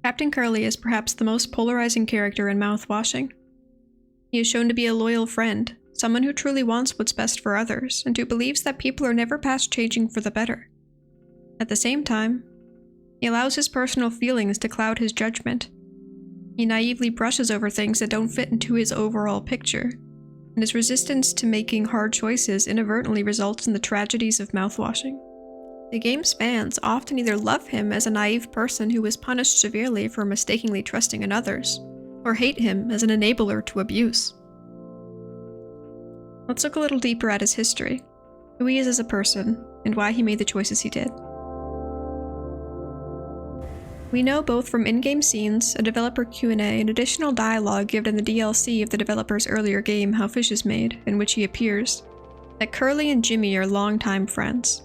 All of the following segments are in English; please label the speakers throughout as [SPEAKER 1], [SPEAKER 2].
[SPEAKER 1] Captain Curly is perhaps the most polarizing character in mouthwashing. He is shown to be a loyal friend, someone who truly wants what's best for others, and who believes that people are never past changing for the better. At the same time, he allows his personal feelings to cloud his judgment. He naively brushes over things that don't fit into his overall picture, and his resistance to making hard choices inadvertently results in the tragedies of mouthwashing. The game's fans often either love him as a naive person who was punished severely for mistakenly trusting in others, or hate him as an enabler to abuse. Let's look a little deeper at his history, who he is as a person, and why he made the choices he did. We know both from in-game scenes, a developer Q&A, and additional dialogue given in the DLC of the developer's earlier game How Fish Is Made, in which he appears, that Curly and Jimmy are longtime friends.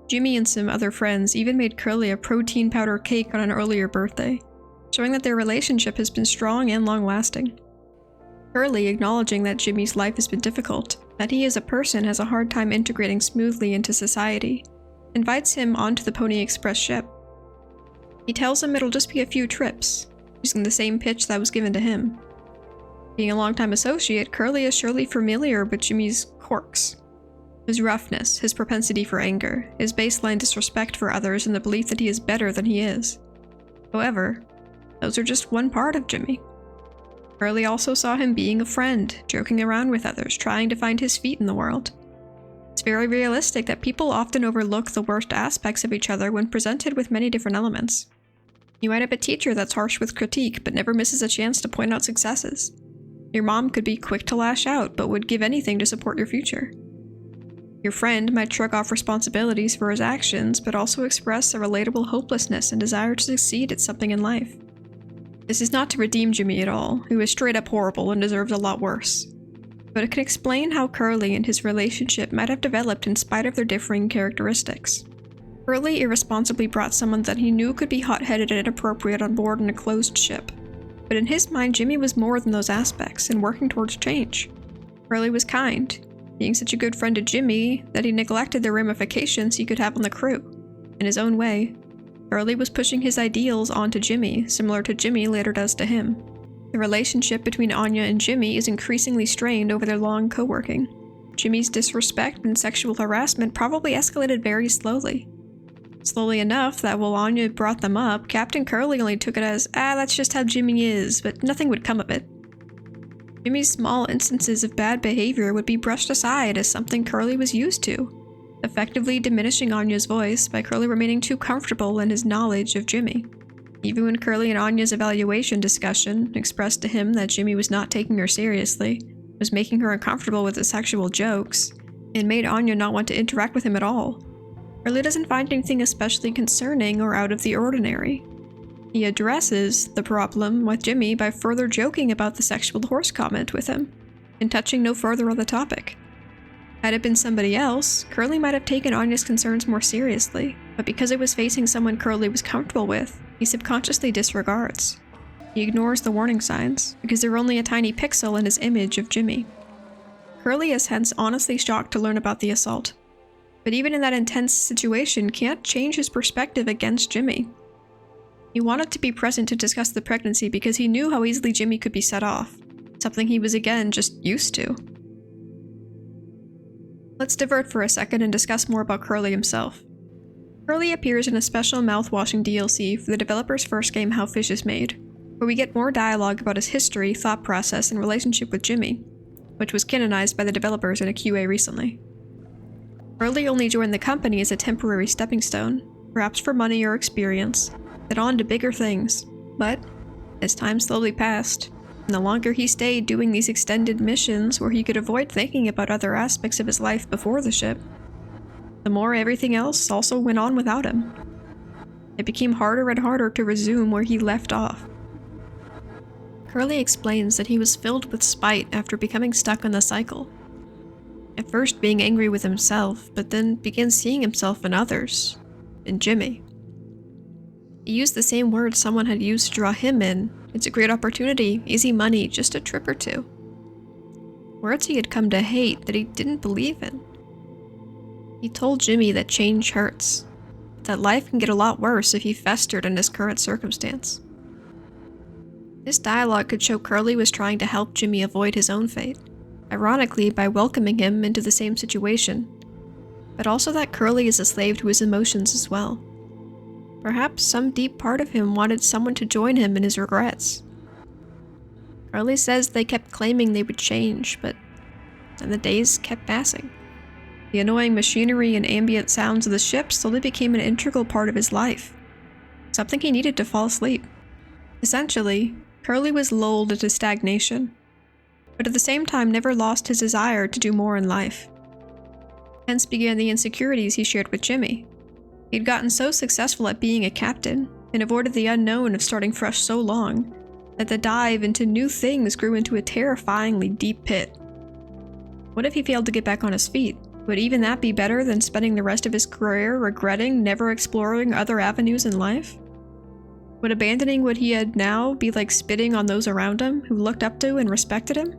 [SPEAKER 1] Jimmy and some other friends even made Curly a protein powder cake on an earlier birthday, showing that their relationship has been strong and long-lasting. Curly, acknowledging that Jimmy's life has been difficult, that he as a person has a hard time integrating smoothly into society, invites him onto the Pony Express ship. He tells him it'll just be a few trips, using the same pitch that was given to him. Being a longtime associate, Curly is surely familiar with Jimmy's quirks. His roughness, his propensity for anger, his baseline disrespect for others, and the belief that he is better than he is. However, those are just one part of Jimmy. Curly also saw him being a friend, joking around with others, trying to find his feet in the world. It's very realistic that people often overlook the worst aspects of each other when presented with many different elements. You might have a teacher that's harsh with critique, but never misses a chance to point out successes. Your mom could be quick to lash out, but would give anything to support your future. Your friend might shrug off responsibilities for his actions, but also express a relatable hopelessness and desire to succeed at something in life. This is not to redeem Jimmy at all, who is straight up horrible and deserves a lot worse. But it can explain how Curly and his relationship might have developed in spite of their differing characteristics. Curly irresponsibly brought someone that he knew could be hot-headed and inappropriate on board in a closed ship. But in his mind, Jimmy was more than those aspects and working towards change. Curly was kind, being such a good friend to Jimmy that he neglected the ramifications he could have on the crew. In his own way, Curly was pushing his ideals onto Jimmy, similar to Jimmy later does to him. The relationship between Anya and Jimmy is increasingly strained over their long co-working. Jimmy's disrespect and sexual harassment probably escalated very slowly. Slowly enough that while Anya brought them up, Captain Curly only took it as, that's just how Jimmy is, but nothing would come of it. Jimmy's small instances of bad behavior would be brushed aside as something Curly was used to, effectively diminishing Anya's voice by Curly remaining too comfortable in his knowledge of Jimmy. Even when Curly and Anya's evaluation discussion expressed to him that Jimmy was not taking her seriously, was making her uncomfortable with his sexual jokes, and made Anya not want to interact with him at all, Curly doesn't find anything especially concerning or out of the ordinary. He addresses the problem with Jimmy by further joking about the sexual horse comment with him, and touching no further on the topic. Had it been somebody else, Curly might have taken Anya's concerns more seriously, but because it was facing someone Curly was comfortable with, he subconsciously disregards. He ignores the warning signs, because they're only a tiny pixel in his image of Jimmy. Curly is hence honestly shocked to learn about the assault, but even in that intense situation can't change his perspective against Jimmy. He wanted to be present to discuss the pregnancy because he knew how easily Jimmy could be set off, something he was again just used to. Let's divert for a second and discuss more about Curly himself. Curly appears in a special mouthwashing DLC for the developer's first game How Fish Is Made, where we get more dialogue about his history, thought process, and relationship with Jimmy, which was canonized by the developers in a QA recently. Curly only joined the company as a temporary stepping stone, perhaps for money or experience, then on to bigger things, but as time slowly passed, and the longer he stayed doing these extended missions where he could avoid thinking about other aspects of his life before the ship, the more everything else also went on without him. It became harder and harder to resume where he left off. Curly explains that he was filled with spite after becoming stuck in the cycle. At first being angry with himself, but then began seeing himself in others, in Jimmy. He used the same words someone had used to draw him in. It's a great opportunity, easy money, just a trip or two. Words he had come to hate that he didn't believe in. He told Jimmy that change hurts, that life can get a lot worse if he festered in his current circumstance. This dialogue could show Curly was trying to help Jimmy avoid his own fate, ironically by welcoming him into the same situation, but also that Curly is a slave to his emotions as well. Perhaps some deep part of him wanted someone to join him in his regrets. Curly says they kept claiming they would change, but then the days kept passing. The annoying machinery and ambient sounds of the ship slowly became an integral part of his life, something he needed to fall asleep. Essentially, Curly was lulled into stagnation, but at the same time never lost his desire to do more in life. Hence began the insecurities he shared with Jimmy. He'd gotten so successful at being a captain, and avoided the unknown of starting fresh so long, that the dive into new things grew into a terrifyingly deep pit. What if he failed to get back on his feet? Would even that be better than spending the rest of his career regretting never exploring other avenues in life? Would abandoning what he had now be like spitting on those around him who looked up to and respected him?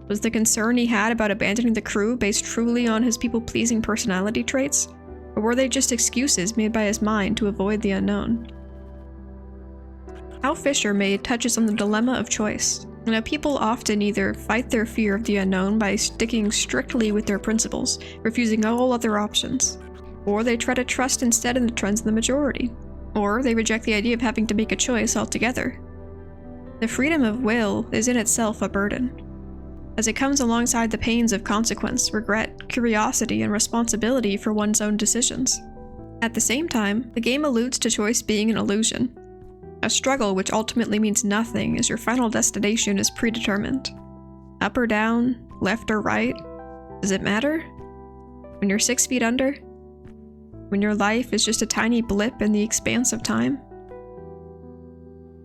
[SPEAKER 1] Was the concern he had about abandoning the crew based truly on his people-pleasing personality traits? Or were they just excuses made by his mind to avoid the unknown? How Fisher made touches on the dilemma of choice, and how people often either fight their fear of the unknown by sticking strictly with their principles, refusing all other options, or they try to trust instead in the trends of the majority, or they reject the idea of having to make a choice altogether. The freedom of will is in itself a burden, as it comes alongside the pains of consequence, regret, curiosity, and responsibility for one's own decisions. At the same time, the game alludes to choice being an illusion, a struggle which ultimately means nothing as your final destination is predetermined. Up or down, left or right, does it matter? When you're 6 feet under? When your life is just a tiny blip in the expanse of time?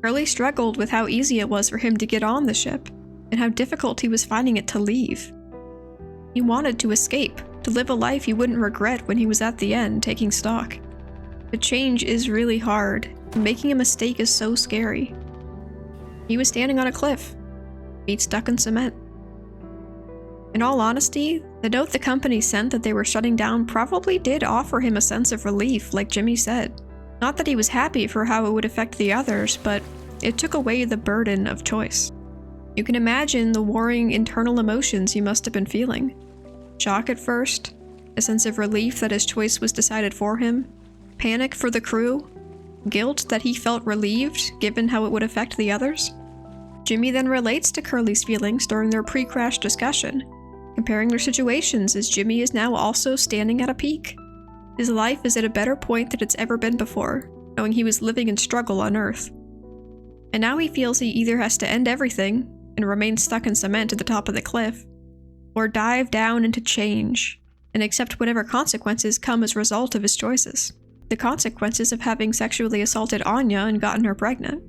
[SPEAKER 1] Curly struggled with how easy it was for him to get on the ship, and how difficult he was finding it to leave. He wanted to escape, to live a life he wouldn't regret when he was at the end, taking stock. But change is really hard, and making a mistake is so scary. He was standing on a cliff, feet stuck in cement. In all honesty, the note the company sent that they were shutting down probably did offer him a sense of relief, like Jimmy said. Not that he was happy for how it would affect the others, but it took away the burden of choice. You can imagine the warring internal emotions he must have been feeling. Shock at first, a sense of relief that his choice was decided for him, panic for the crew, guilt that he felt relieved given how it would affect the others. Jimmy then relates to Curly's feelings during their pre-crash discussion, comparing their situations as Jimmy is now also standing at a peak. His life is at a better point than it's ever been before, knowing he was living in struggle on Earth. And now he feels he either has to end everything and remain stuck in cement at the top of the cliff, or dive down into change and accept whatever consequences come as a result of his choices. The consequences of having sexually assaulted Anya and gotten her pregnant.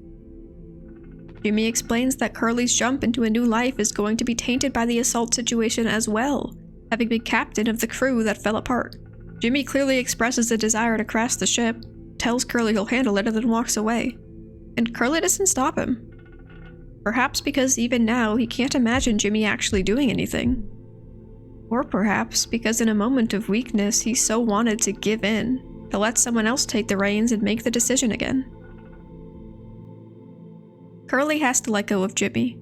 [SPEAKER 1] Jimmy explains that Curly's jump into a new life is going to be tainted by the assault situation as well, having been captain of the crew that fell apart. Jimmy clearly expresses a desire to crash the ship, tells Curly he'll handle it, and then walks away. And Curly doesn't stop him. Perhaps because even now he can't imagine Jimmy actually doing anything. Or perhaps because in a moment of weakness he so wanted to give in, to let someone else take the reins and make the decision again. Curly has to let go of Jimmy,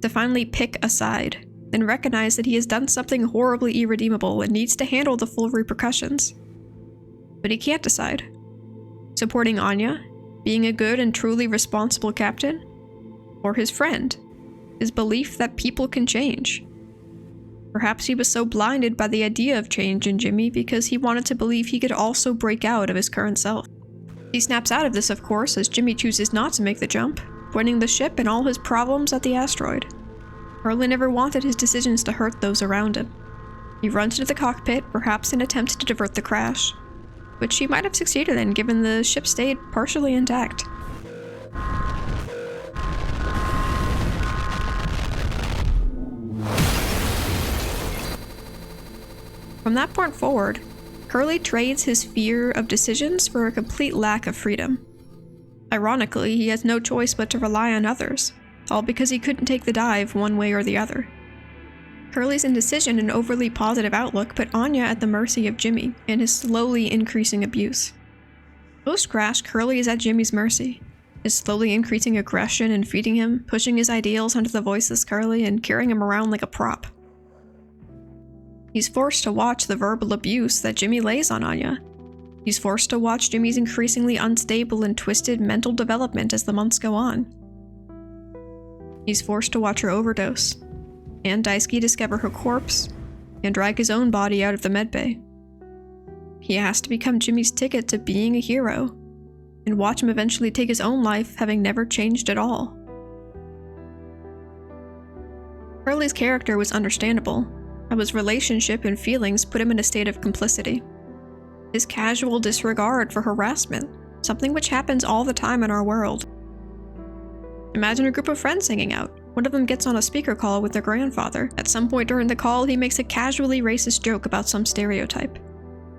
[SPEAKER 1] to finally pick a side, and recognize that he has done something horribly irredeemable and needs to handle the full repercussions. But he can't decide. Supporting Anya, being a good and truly responsible captain, or his friend, his belief that people can change. Perhaps he was so blinded by the idea of change in Jimmy because he wanted to believe he could also break out of his current self. He snaps out of this, of course, as Jimmy chooses not to make the jump, pointing the ship and all his problems at the asteroid. Curly never wanted his decisions to hurt those around him. He runs into the cockpit, perhaps in an attempt to divert the crash, which he might have succeeded in given the ship stayed partially intact. From that point forward, Curly trades his fear of decisions for a complete lack of freedom. Ironically, he has no choice but to rely on others, all because he couldn't take the dive one way or the other. Curly's indecision and overly positive outlook put Anya at the mercy of Jimmy and his slowly increasing abuse. Post-crash, Curly is at Jimmy's mercy. His slowly increasing aggression and feeding him, pushing his ideals onto the voiceless Curly and carrying him around like a prop. He's forced to watch the verbal abuse that Jimmy lays on Anya. He's forced to watch Jimmy's increasingly unstable and twisted mental development as the months go on. He's forced to watch her overdose, and Daisuke discover her corpse, and drag his own body out of the medbay. He has to become Jimmy's ticket to being a hero, and watch him eventually take his own life, having never changed at all. Curly's character was understandable, how his relationship and feelings put him in a state of complicity. His casual disregard for harassment, something which happens all the time in our world. Imagine a group of friends hanging out. One of them gets on a speaker call with their grandfather. At some point during the call, he makes a casually racist joke about some stereotype.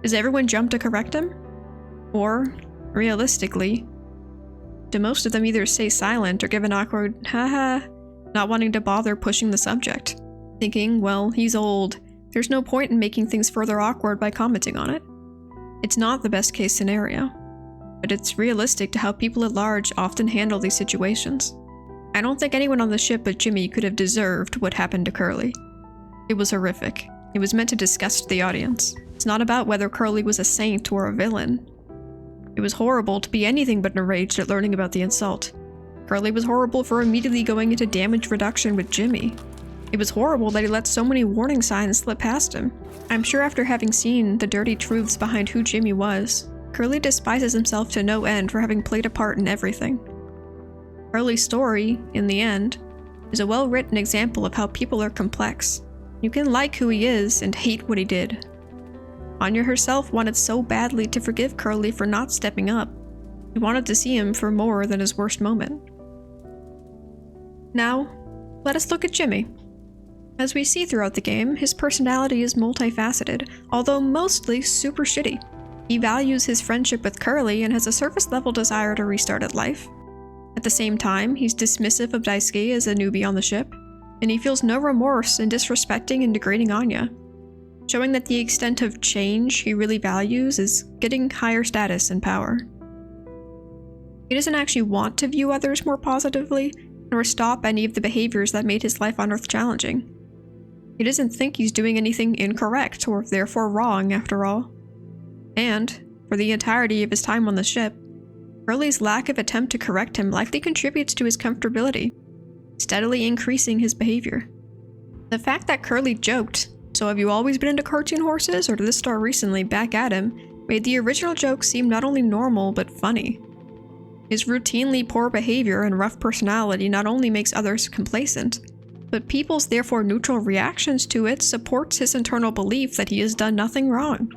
[SPEAKER 1] Does everyone jump to correct him? Or, realistically, do most of them either stay silent or give an awkward haha, not wanting to bother pushing the subject, thinking, well, he's old, there's no point in making things further awkward by commenting on it? It's not the best case scenario, but it's realistic to how people at large often handle these situations. I don't think anyone on the ship but Jimmy could have deserved what happened to Curly. It was horrific. It was meant to disgust the audience. It's not about whether Curly was a saint or a villain. It was horrible to be anything but enraged at learning about the insult. Curly was horrible for immediately going into damage reduction with Jimmy. It was horrible that he let so many warning signs slip past him. I'm sure after having seen the dirty truths behind who Jimmy was, Curly despises himself to no end for having played a part in everything. Curly's story, in the end, is a well-written example of how people are complex. You can like who he is and hate what he did. Anya herself wanted so badly to forgive Curly for not stepping up. She wanted to see him for more than his worst moment. Now, let us look at Jimmy. As we see throughout the game, his personality is multifaceted, although mostly super shitty. He values his friendship with Curly and has a surface-level desire to restart at life. At the same time, he's dismissive of Daisuke as a newbie on the ship, and he feels no remorse in disrespecting and degrading Anya, showing that the extent of change he really values is getting higher status and power. He doesn't actually want to view others more positively, nor stop any of the behaviors that made his life on Earth challenging. He doesn't think he's doing anything incorrect or therefore wrong after all. And, for the entirety of his time on the ship, Curly's lack of attempt to correct him likely contributes to his comfortability, steadily increasing his behavior. The fact that Curly joked, "So have you always been into cartoon horses, or did this start recently?" back at him, made the original joke seem not only normal but funny. His routinely poor behavior and rough personality not only makes others complacent, but people's therefore neutral reactions to it supports his internal belief that he has done nothing wrong.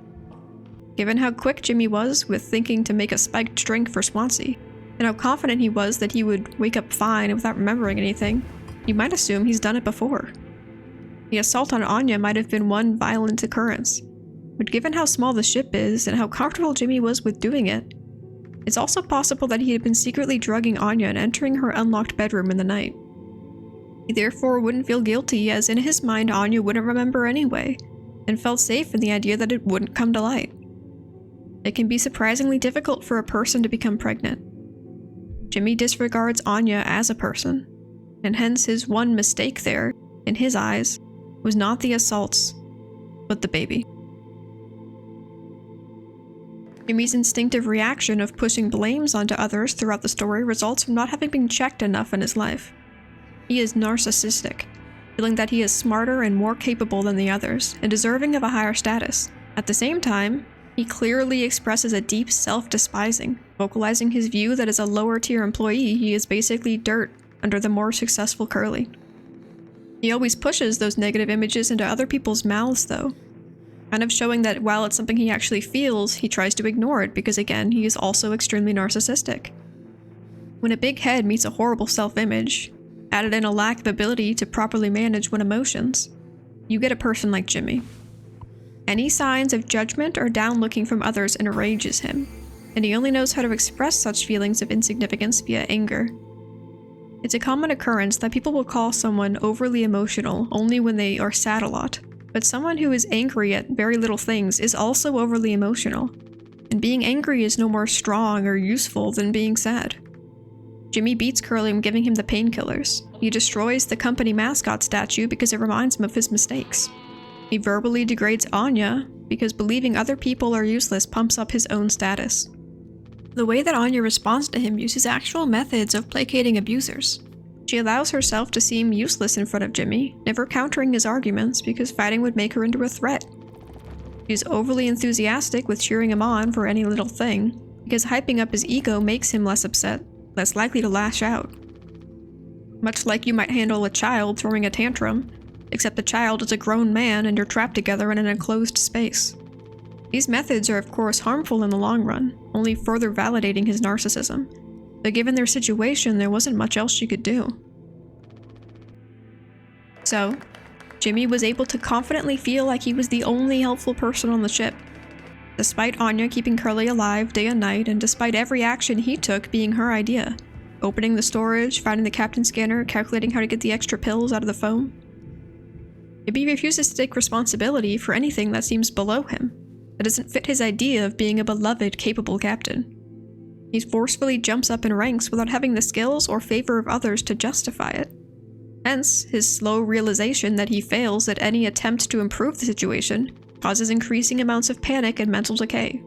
[SPEAKER 1] Given how quick Jimmy was with thinking to make a spiked drink for Swansea, and how confident he was that he would wake up fine without remembering anything, you might assume he's done it before. The assault on Anya might have been one violent occurrence, but given how small the ship is and how comfortable Jimmy was with doing it, it's also possible that he had been secretly drugging Anya and entering her unlocked bedroom in the night. He therefore wouldn't feel guilty, as in his mind Anya wouldn't remember anyway, and felt safe in the idea that it wouldn't come to light. It can be surprisingly difficult for a person to become pregnant. Jimmy disregards Anya as a person, and hence his one mistake there, in his eyes, was not the assaults, but the baby. Jimmy's instinctive reaction of pushing blames onto others throughout the story results from not having been checked enough in his life. He is narcissistic, feeling that he is smarter and more capable than the others, and deserving of a higher status. At the same time, he clearly expresses a deep self-despising, vocalizing his view that as a lower-tier employee, he is basically dirt under the more successful Curly. He always pushes those negative images into other people's mouths, though, kind of showing that while it's something he actually feels, he tries to ignore it because, again, he is also extremely narcissistic. When a big head meets a horrible self-image, added in a lack of ability to properly manage one's emotions, you get a person like Jimmy. Any signs of judgment or down-looking from others enrages him, and he only knows how to express such feelings of insignificance via anger. It's a common occurrence that people will call someone overly emotional only when they are sad a lot, but someone who is angry at very little things is also overly emotional, and being angry is no more strong or useful than being sad. Jimmy beats Curly when giving him the painkillers. He destroys the company mascot statue because it reminds him of his mistakes. He verbally degrades Anya because believing other people are useless pumps up his own status. The way that Anya responds to him uses actual methods of placating abusers. She allows herself to seem useless in front of Jimmy, never countering his arguments because fighting would make her into a threat. She's overly enthusiastic with cheering him on for any little thing, because hyping up his ego makes him less upset, less likely to lash out. Much like you might handle a child throwing a tantrum, except the child is a grown man and you're trapped together in an enclosed space. These methods are of course harmful in the long run, only further validating his narcissism, but given their situation, there wasn't much else she could do. So, Jimmy was able to confidently feel like he was the only helpful person on the ship. Despite Anya keeping Curly alive day and night, and despite every action he took being her idea. Opening the storage, finding the captain scanner, calculating how to get the extra pills out of the foam. Jimmy refuses to take responsibility for anything that seems below him, that doesn't fit his idea of being a beloved, capable captain. He forcefully jumps up in ranks without having the skills or favor of others to justify it. Hence, his slow realization that he fails at any attempt to improve the situation causes increasing amounts of panic and mental decay.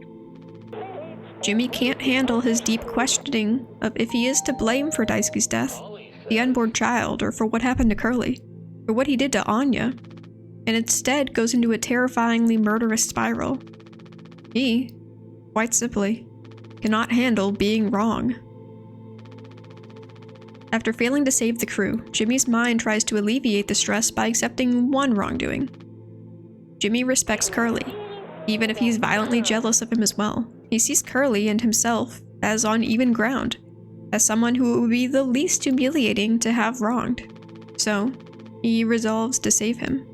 [SPEAKER 1] Jimmy can't handle his deep questioning of if he is to blame for Daisuke's death, the unborn child, or for what happened to Curly, or what he did to Anya, and instead goes into a terrifyingly murderous spiral. He, quite simply, cannot handle being wrong. After failing to save the crew, Jimmy's mind tries to alleviate the stress by accepting one wrongdoing. Jimmy respects Curly, even if he's violently jealous of him as well. He sees Curly and himself as on even ground, as someone who it would be the least humiliating to have wronged. So, he resolves to save him,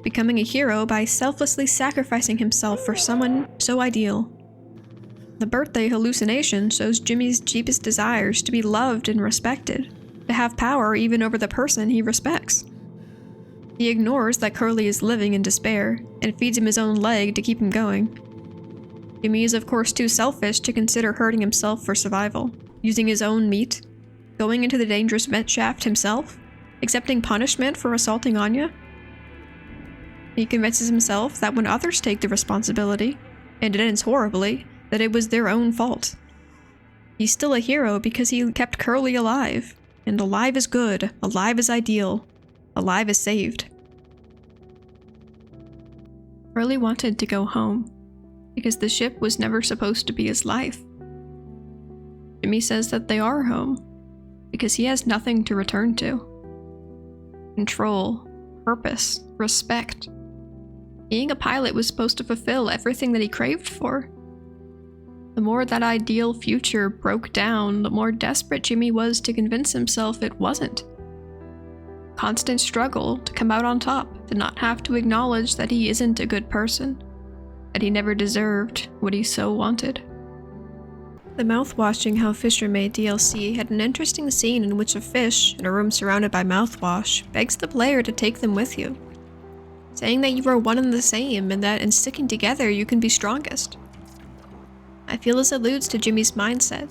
[SPEAKER 1] becoming a hero by selflessly sacrificing himself for someone so ideal. The birthday hallucination shows Jimmy's deepest desires to be loved and respected, to have power even over the person he respects. He ignores that Curly is living in despair, and feeds him his own leg to keep him going. Jimmy is of course too selfish to consider hurting himself for survival, using his own meat, going into the dangerous vent shaft himself, accepting punishment for assaulting Anya. He convinces himself that when others take the responsibility, and it ends horribly, that it was their own fault. He's still a hero because he kept Curly alive, and alive is good, alive is ideal, alive is saved. Curly wanted to go home, because the ship was never supposed to be his life. Jimmy says that they are home, because he has nothing to return to. Control, purpose, respect. Being a pilot was supposed to fulfill everything that he craved for. The more that ideal future broke down, the more desperate Jimmy was to convince himself it wasn't. Constant struggle to come out on top, to not have to acknowledge that he isn't a good person, that he never deserved what he so wanted. The mouthwashing How Fish Are Made DLC had an interesting scene in which a fish, in a room surrounded by mouthwash, begs the player to take them with you, saying that you are one and the same and that in sticking together you can be strongest. I feel this alludes to Jimmy's mindset,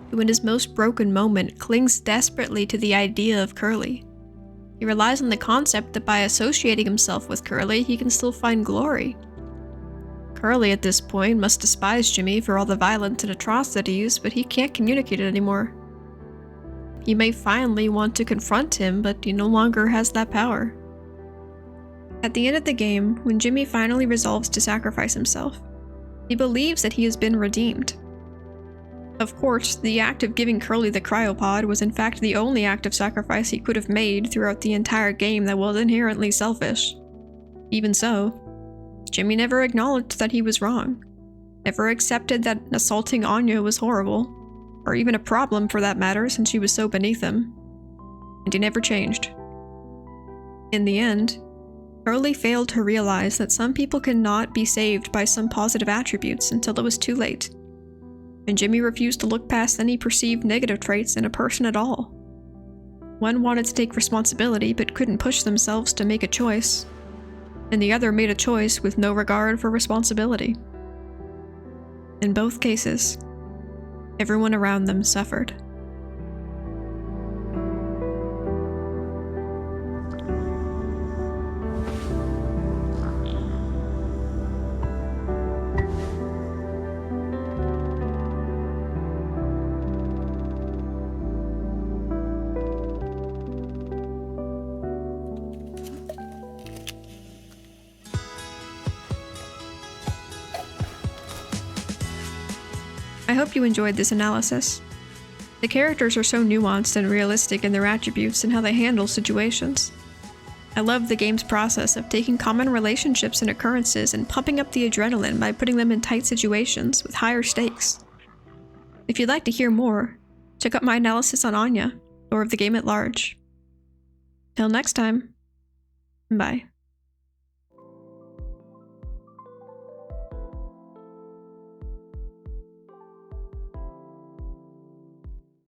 [SPEAKER 1] who in his most broken moment clings desperately to the idea of Curly. He relies on the concept that by associating himself with Curly, he can still find glory. Curly at this point must despise Jimmy for all the violence and atrocities, but he can't communicate it anymore. He may finally want to confront him, but he no longer has that power. At the end of the game, when Jimmy finally resolves to sacrifice himself, he believes that he has been redeemed. Of course, the act of giving Curly the cryopod was in fact the only act of sacrifice he could have made throughout the entire game that was inherently selfish. Even so, Jimmy never acknowledged that he was wrong, never accepted that assaulting Anya was horrible, or even a problem for that matter since she was so beneath him, and he never changed. In the end, Curly failed to realize that some people cannot be saved by some positive attributes until it was too late, and Jimmy refused to look past any perceived negative traits in a person at all. One wanted to take responsibility but couldn't push themselves to make a choice, and the other made a choice with no regard for responsibility. In both cases, everyone around them suffered. I hope you enjoyed this analysis. The characters are so nuanced and realistic in their attributes and how they handle situations. I love the game's process of taking common relationships and occurrences and pumping up the adrenaline by putting them in tight situations with higher stakes. If you'd like to hear more, check out my analysis on Anya, or of the game at large. Till next time, bye.